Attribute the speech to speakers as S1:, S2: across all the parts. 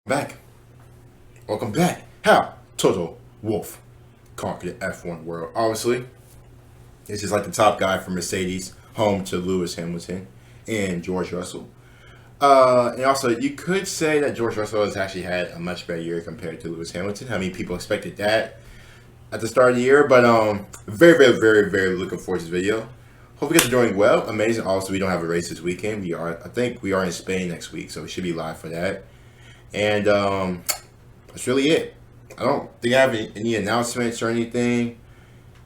S1: Back. Welcome back. How Toto Wolff conquered the F1 world. Obviously, this is like the top guy from Mercedes, home to Lewis Hamilton and George Russell. And also, you could say that George Russell has actually had a much better year compared to Lewis Hamilton. I mean, people expected that at the start of the year, but very looking forward to this video. Hope you guys are doing well. Amazing. Also, we don't have a race this weekend. I think we are in Spain next week, so we should be live for that. And that's really it. I don't think I have any announcements or anything.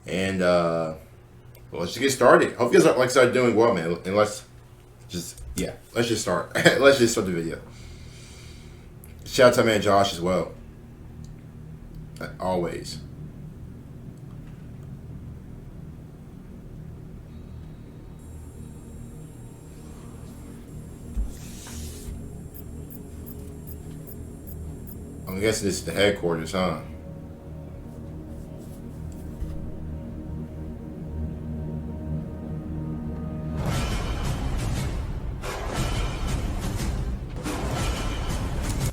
S1: And well, let's just get started. Hope you guys are doing well, man. And let's just start. Let's just start the video. Shout out to my man Josh as well. Always. I'm guessing this is the headquarters, huh?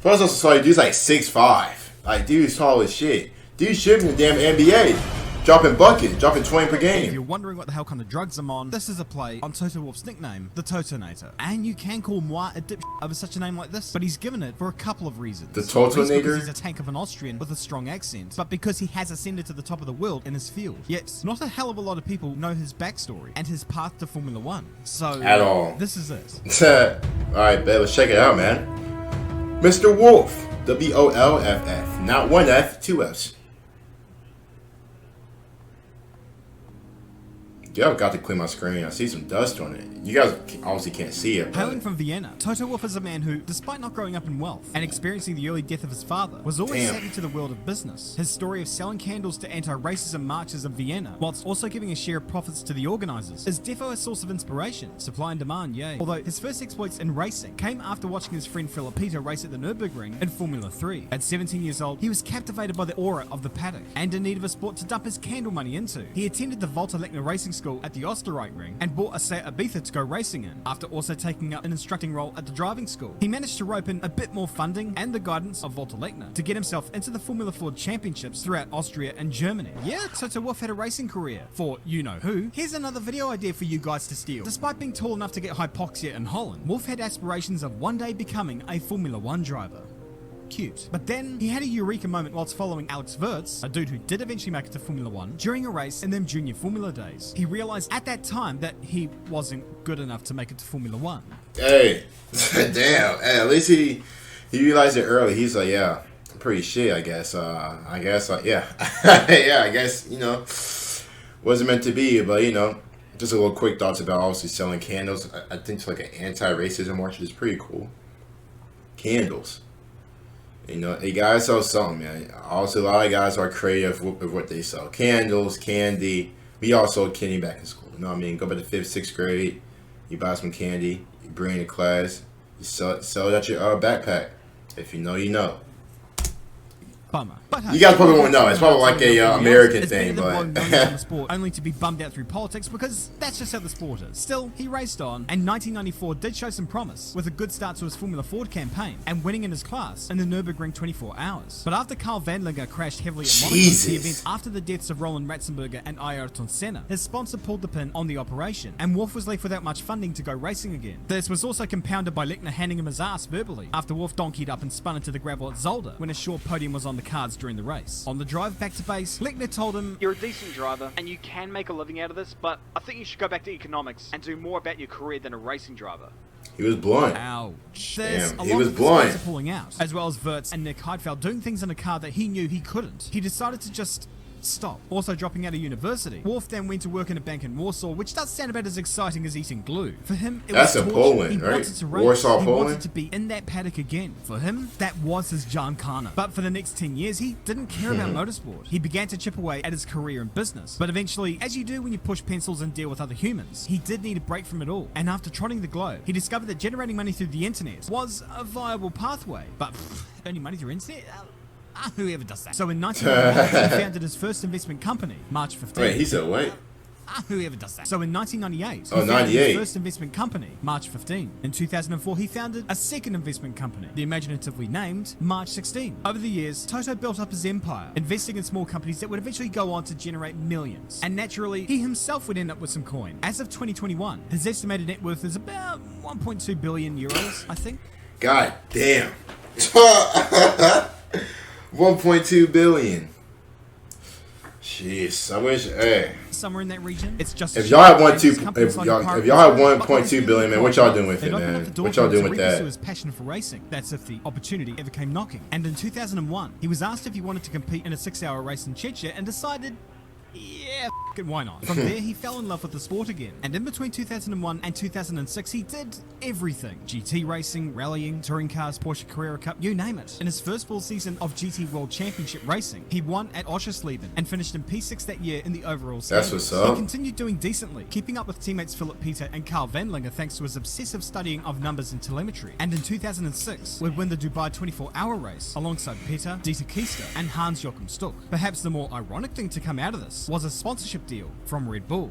S1: Plus, also saw dude's like 6'5". Like, dude's tall as shit. Dude should be in the damn NBA. Dropping buckets, dropping 20 per game.
S2: If you're wondering what the hell kind of drugs I'm on, this is a play on Toto Wolff's nickname, the Totonator. And you can call moi a dipshit over such a name like this, but he's given it for a couple of reasons.
S1: The Totonator?
S2: Because he's a tank of an Austrian with a strong accent, but because he has ascended to the top of the world in his field. Yet, not a hell of a lot of people know his backstory and his path to Formula One. So,
S1: at all.
S2: This is it.
S1: Alright, bet, let's check it out, man. Mr. Wolff, W-O-L-F-F. Not one F, two F's. Yeah, I've got to clean my screen. I see some dust on it. You guys obviously can't see it.
S2: Hailing from Vienna, Toto Wolff is a man who, despite not growing up in wealth and experiencing the early death of his father, was always savvy to the world of business. His story of selling candles to anti-racism marches of Vienna, whilst also giving a share of profits to the organisers, is defo a source of inspiration. Supply and demand, yay. Although his first exploits in racing came after watching his friend Filipito race at the Nürburgring in Formula 3. At 17 years old, he was captivated by the aura of the paddock and in need of a sport to dump his candle money into. He attended the Volta Lechner Racing School at the Oostenrijk ring and bought a Seat Ibiza to go racing in, after also taking up an instructing role at the driving school. He managed to rope in a bit more funding and the guidance of Volta Lechner to get himself into the Formula Ford championships throughout Austria and Germany. Yeah, Toto Wolff had a racing career for you-know-who. Here's another video idea for you guys to steal. Despite being tall enough to get hypoxia in Holland, Wolff had aspirations of one day becoming a Formula One driver. Cute. But then, he had a eureka moment whilst following Alex Wurz, a dude who did eventually make it to Formula One, during a race in them junior Formula days. He realised at that time that he wasn't good enough to make it to Formula One.
S1: Hey, damn. Hey, at least he realized it early. He's like, yeah, I'm pretty shit, I guess. Yeah. Yeah, I guess, wasn't meant to be, but, just a little quick thoughts about obviously selling candles. I think it's like an anti-racism march, which is pretty cool. Candles. You gotta sell something, man. Also, a lot of guys are creative with what they sell. Candles, candy. We all sold candy back in school. You know what I mean? Go back to 5th, 6th grade. You buy some candy. You bring it to class. You sell it at your backpack. If you know, you know.
S2: Bummer. But hey,
S1: you guys probably won't know. It's probably like a American thing, but
S2: on the sport only to be bummed out through politics because that's just how the sport is. Still, he raced on, and 1994 did show some promise with a good start to his Formula Ford campaign and winning in his class in the Nürburgring 24 hours. But after Karl Wandlinger crashed heavily at Monaco, the event after the deaths of Roland Ratzenberger and Ayrton Senna, his sponsor pulled the pin on the operation, and Wolff was left without much funding to go racing again. This was also compounded by Lechner handing him his ass verbally after Wolff donkeyed up and spun into the gravel at Zolder when a short podium was on the cards during the race. On the drive back to base, Lechner told him,
S3: "You're a decent driver, and you can make a living out of this, but I think you should go back to economics and do more about your career than a racing driver."
S1: He was blunt.
S2: Ouch.
S1: Damn, he was blunt.
S2: Pulling out, as well as Wurz and Nick Heidfeld doing things in a car that he knew he couldn't. He decided to just stop. Also dropping out of university. Wolff then went to work in a bank in Warsaw, which does sound about as exciting as eating glue. For him, it was torture.
S1: Poland,
S2: he
S1: right?
S2: wanted to race.
S1: Warsaw,
S2: he
S1: Poland?
S2: wanted to be in that paddock again. For him, that was his Giancana. But for the next 10 years, he didn't care about motorsport. He began to chip away at his career in business. But eventually, as you do when you push pencils and deal with other humans, he did need a break from it all. And after trotting the globe, he discovered that generating money through the internet was a viable pathway. But earning money through internet? Whoever does that. So in 1991, he founded his first investment company, March 15th.
S1: Wait, he said, wait.
S2: Whoever does that. So in 1998,
S1: Oh,
S2: he founded
S1: 98.
S2: his first investment company, March 15. In 2004, he founded a second investment company, the imaginatively named March 16. Over the years, Toto built up his empire, investing in small companies that would eventually go on to generate millions. And naturally, he himself would end up with some coin. As of 2021, his estimated net worth is about 1.2 billion euros, I think.
S1: God damn. 1.2 billion. Jeez, I wish. Hey,
S2: Somewhere in that region. It's just
S1: if y'all had 1.2 billion, man, what y'all doing with it, man? What y'all doing with that?
S2: His passion for racing. That's if the opportunity ever came knocking. And in 2001, he was asked if he wanted to compete in a 6-hour race in Czechia and decided, yeah, why not? From there, he fell in love with the sport again. And in between 2001 and 2006, he did everything. GT racing, rallying, touring cars, Porsche Carrera Cup, you name it. In his first full season of GT World Championship racing, he won at Oschersleben and finished in P6 that year in the overall standings.
S1: That's what's up.
S2: He continued doing decently, keeping up with teammates Philip Peter and Carl Vanlinger thanks to his obsessive studying of numbers and telemetry. And in 2006, would win the Dubai 24-hour race alongside Peter, Dieter Keister, and Hans-Joachim Stuck. Perhaps the more ironic thing to come out of this was a sponsorship deal from Red Bull.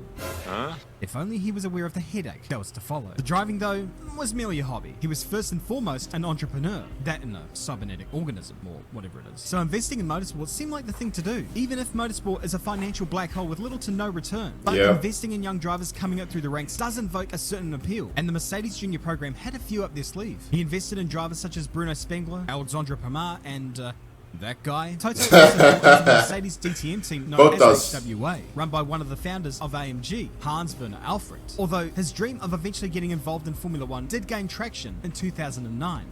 S2: If only he was aware of the headache that was to follow. The driving, though, was merely a hobby. He was first and foremost an entrepreneur, that in a cybernetic organism, or whatever it is. So investing in motorsport seemed like the thing to do, even if motorsport is a financial black hole with little to no return. But investing in young drivers coming up through the ranks does invoke a certain appeal, and the Mercedes Junior program had a few up their sleeve. He invested in drivers such as Bruno Spengler, Alexandre Pomar, and that guy. Toto also owns the Mercedes DTM team known as HWA, run by one of the founders of AMG, Hans Werner Alfred. Although his dream of eventually getting involved in Formula One did gain traction in 2009.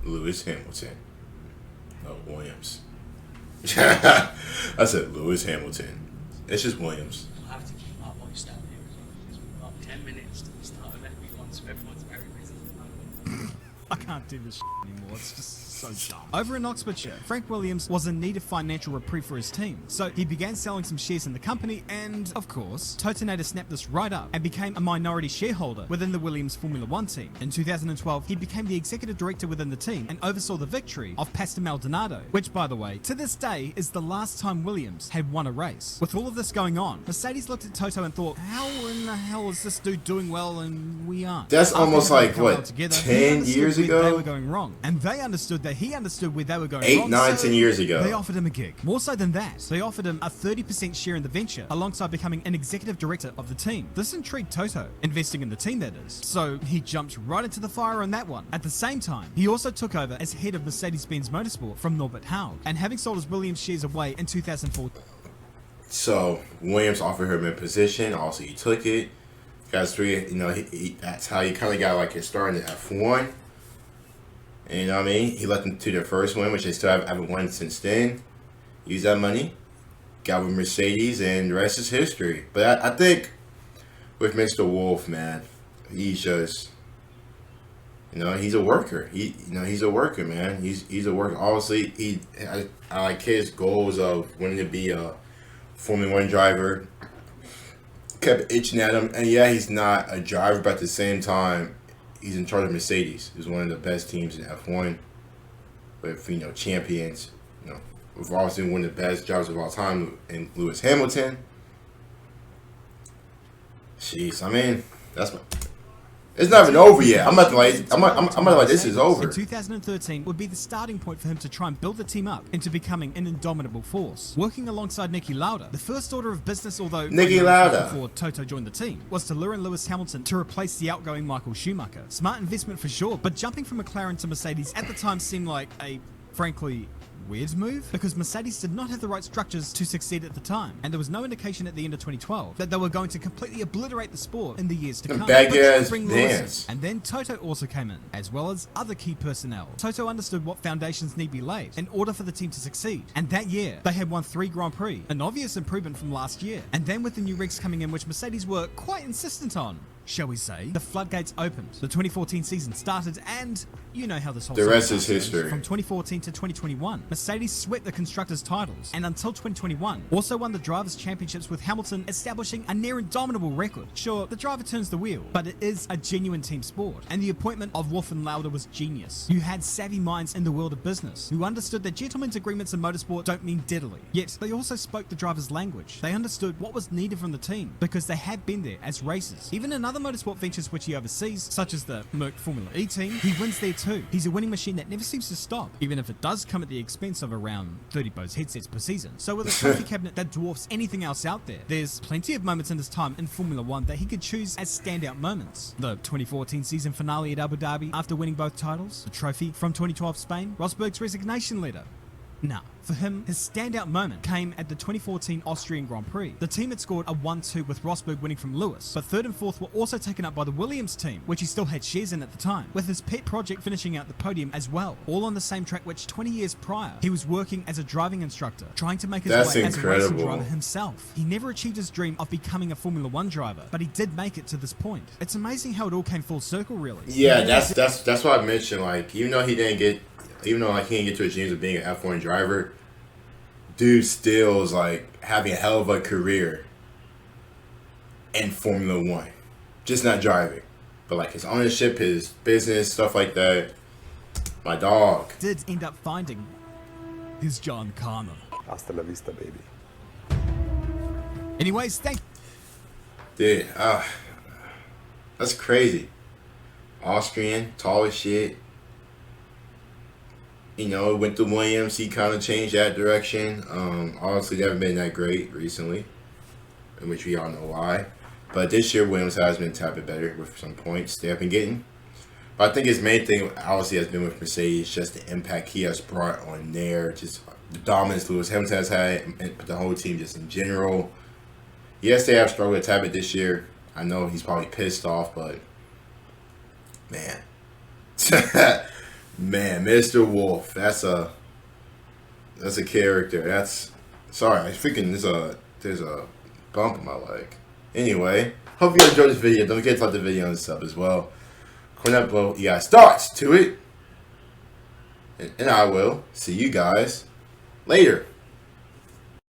S1: Lewis Hamilton. No, Williams. I said Lewis Hamilton. It's just Williams.
S4: I have to keep up on stuff here as well because we've got 10 minutes to the start of F1, so everyone's very busy.
S2: I can't do this anymore. It's just so dumb. Over in Oxfordshire, Frank Williams was in need of financial reprieve for his team, so he began selling some shares in the company and, of course, Totonator snapped this right up and became a minority shareholder within the Williams Formula One team. In 2012, he became the executive director within the team and oversaw the victory of Pastor Maldonado, which, by the way, to this day is the last time Williams had won a race. With all of this going on, Mercedes looked at Toto and thought, how in the hell is this dude doing well and we aren't?
S1: That's almost like, what,
S2: together,
S1: 10 years ago?
S2: They were going wrong, and they understood that he understood where they were going wrong.
S1: 8, 9, 10 years ago.
S2: They offered him a gig. More so than that, they offered him a 30% share in the venture, alongside becoming an executive director of the team. This intrigued Toto, investing in the team that is. So he jumped right into the fire on that one. At the same time, he also took over as head of Mercedes-Benz Motorsport from Norbert Haug, and having sold his Williams shares away in 2004.
S1: So Williams offered him a position. Also, he took it. Guys, three. You know, that's how he kind of got like his start in the F1. And you know what I mean? He led them to their first win, which they still haven't won since then. Used that money, got with Mercedes, and the rest is history. But I think with Mr. Wolff, man, he's just, you know, he's a worker. He's a worker, man. He's a worker. Obviously, I like his goals of wanting to be a Formula One driver. Kept itching at him, and yeah, he's not a driver, but at the same time, he's in charge of Mercedes. He's one of the best teams in F1 with, you know, champions. You know, with obviously one of the best drivers of all time in Lewis Hamilton. Jeez, I mean, that's my. It's not even over yet. I'm not like this is over.
S2: In 2013 would be the starting point for him to try and build the team up into becoming an indomitable force. Working alongside Niki Lauda, the first order of business, although
S1: Niki Lauda
S2: before Toto joined the team, was to lure in Lewis Hamilton to replace the outgoing Michael Schumacher. Smart investment for sure, but jumping from McLaren to Mercedes at the time seemed like a, frankly, weird move, because Mercedes did not have the right structures to succeed at the time, and there was no indication at the end of 2012 that they were going to completely obliterate the sport in the years to come. And then Toto also came in, as well as other key personnel. Toto understood what foundations need be laid in order for the team to succeed, and that year they had won 3 Grand Prix, an obvious improvement from last year. And then with the new regs coming in, which Mercedes were quite insistent on, shall we say, the floodgates opened. The 2014 season started, and you know how this whole
S1: The rest
S2: saga
S1: is
S2: goes.
S1: history.
S2: From 2014 to 2021, Mercedes swept the constructors' titles, and until 2021, also won the drivers' championships, with Hamilton establishing a near indomitable record. Sure, the driver turns the wheel, but it is a genuine team sport, and the appointment of Wolff and Lauda was genius. You had savvy minds in the world of business who understood that gentlemen's agreements in motorsport don't mean diddly. Yet they also spoke the driver's language. They understood what was needed from the team because they had been there as racers. Even in other motorsport ventures which he oversees, such as the Merc Formula E team, he wins there too. He's a winning machine that never seems to stop, even if it does come at the expense of around 30 Bose headsets per season. So with a trophy cabinet that dwarfs anything else out there, there's plenty of moments in his time in Formula One that he could choose as standout moments. The 2014 season finale at Abu Dhabi after winning both titles, the trophy from 2012 Spain, Rosberg's resignation letter. Nah, for him, his standout moment came at the 2014 Austrian Grand Prix. The team had scored a 1-2 with Rosberg winning from Lewis, but third and fourth were also taken up by the Williams team, which he still had shares in at the time, with his pet project finishing out the podium as well, all on the same track which 20 years prior, he was working as a driving instructor, trying to make his way as a racing driver himself. He never achieved his dream of becoming a Formula One driver, but he did make it to this point. It's amazing how it all came full circle, really.
S1: Yeah, that's what I mentioned. Like, even though he didn't get to his dreams of being an F1 driver, dude still is like having a hell of a career in Formula One. Just not driving, but like his ownership, his business, stuff like that. My dog
S2: Did end up finding his John Connor.
S5: Hasta la vista, baby.
S2: Anyways,
S1: dude, that's crazy. Austrian, tall as shit. You know, went to Williams. He kind of changed that direction. Obviously, they haven't been that great recently, in which we all know why. But this year, Williams has been a tad bit better with some points they have been getting. But I think his main thing, obviously, has been with Mercedes, just the impact he has brought on there, just the dominance Lewis Hamilton has had, and the whole team just in general. Yes, they have struggled a tad bit this year. I know he's probably pissed off, but man. Man, Mr. Wolff, that's a character. Sorry, I freaking there's a bump in my leg. Anyway, hope you enjoyed this video. Don't forget to like the video and sub as well. Comment down below you guys' thoughts to it, and I will see you guys later.